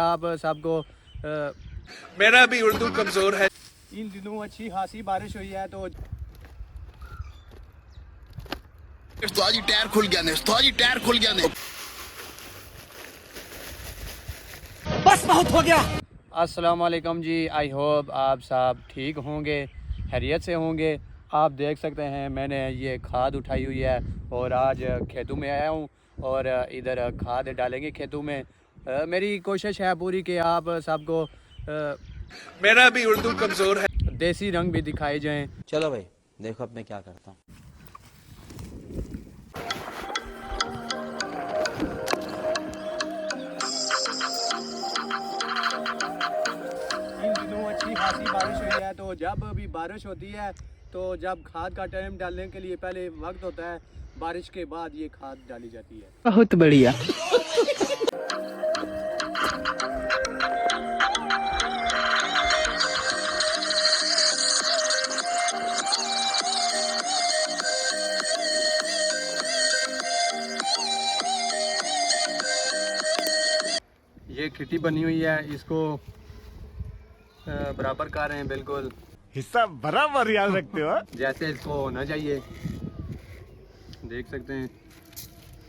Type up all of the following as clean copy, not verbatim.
आप सबको मेरा भी उर्दू कमजोर है। इन दिनों अच्छी खासी बारिश हुई है तो टायर खुल गया ने टायर खुल गया ने बस बहुत हो गया। अस्सलाम वालेकुम जी। आई होप आप सब ठीक होंगे, खैरियत से होंगे। आप देख सकते हैं मैंने ये खाद उठाई हुई है और आज खेतों में आया हूँ और इधर खाद डालेंगे खेतों में। मेरी कोशिश है पूरी कि आप सबको मेरा भी उर्दू कमजोर है। देसी रंग भी दिखाए जाएं। चलो भाई देखो अब मैं क्या करता हूँ। इन दिनों अच्छी खासी बारिश हुई है तो जब भी बारिश होती है तो जब खाद का टाइम डालने के लिए पहले वक्त होता है, बारिश के बाद ये खाद डाली जाती है। बहुत बढ़िया। ये खिटी बनी हुई है, इसको बराबर कर रहे हैं, बिल्कुल हिस्सा बराबर याद रखते हो। जैसे इसको होना चाहिए। देख सकते हैं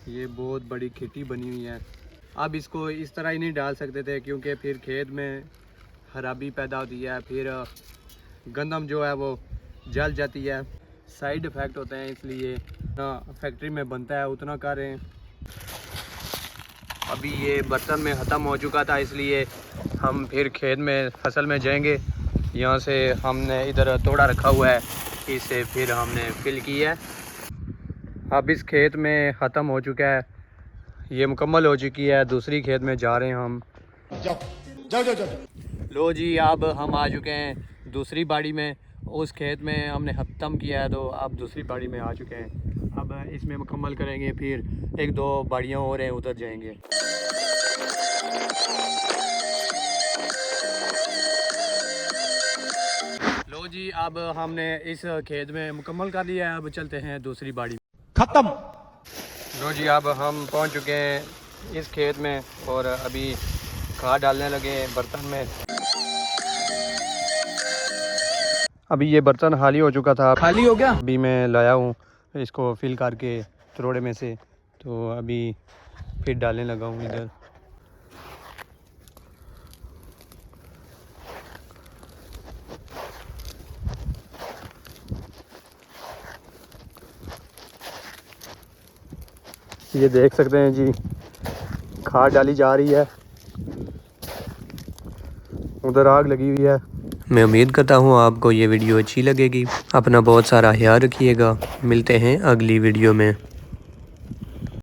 ये बहुत बड़ी खिटी बनी हुई है। अब इसको इस तरह ही नहीं डाल सकते थे क्योंकि फिर खेत में खराबी पैदा होती है, फिर गंदम जो है वो जल जाती है, साइड इफ़ेक्ट होते हैं, इसलिए फैक्ट्री में बनता है उतना कर रहे हैं। अभी ये बर्तन में ख़त्म हो चुका था इसलिए हम फिर खेत में फसल में जाएंगे। यहाँ से हमने इधर तोड़ा रखा हुआ है, इसे फिर हमने फिल किया है। अब इस खेत में ख़त्म हो चुका है, ये मुकम्मल हो चुकी है। दूसरी खेत में जा रहे हैं हम। जाओ जाओ जाओ जाओ। लो जी, अब हम आ चुके हैं दूसरी बाड़ी में। उस खेत में हमने ख़त्म किया है तो अब दूसरी बाड़ी में आ चुके हैं। अब इसमें मुकम्मल करेंगे, फिर एक दो बाड़ियाँ और हैं उधर जाएंगे। लो जी, अब हमने इस खेत में मुकम्मल कर लिया है, अब चलते हैं दूसरी बाड़ी। खत्म। लो जी, अब हम पहुंच चुके हैं इस खेत में और अभी खाद डालने लगे हैं बर्तन में। अभी ये बर्तन खाली हो चुका था, खाली हो गया। अभी मैं लाया हूँ इसको फिल करके तरोड़े में से, तो अभी फिर डालने लगा हूँ इधर। ये देख सकते हैं जी, खाद डाली जा रही है, उधर आग लगी हुई है। मैं उम्मीद करता हूँ आपको ये वीडियो अच्छी लगेगी। अपना बहुत सारा ख्याल रखिएगा। मिलते हैं अगली वीडियो में।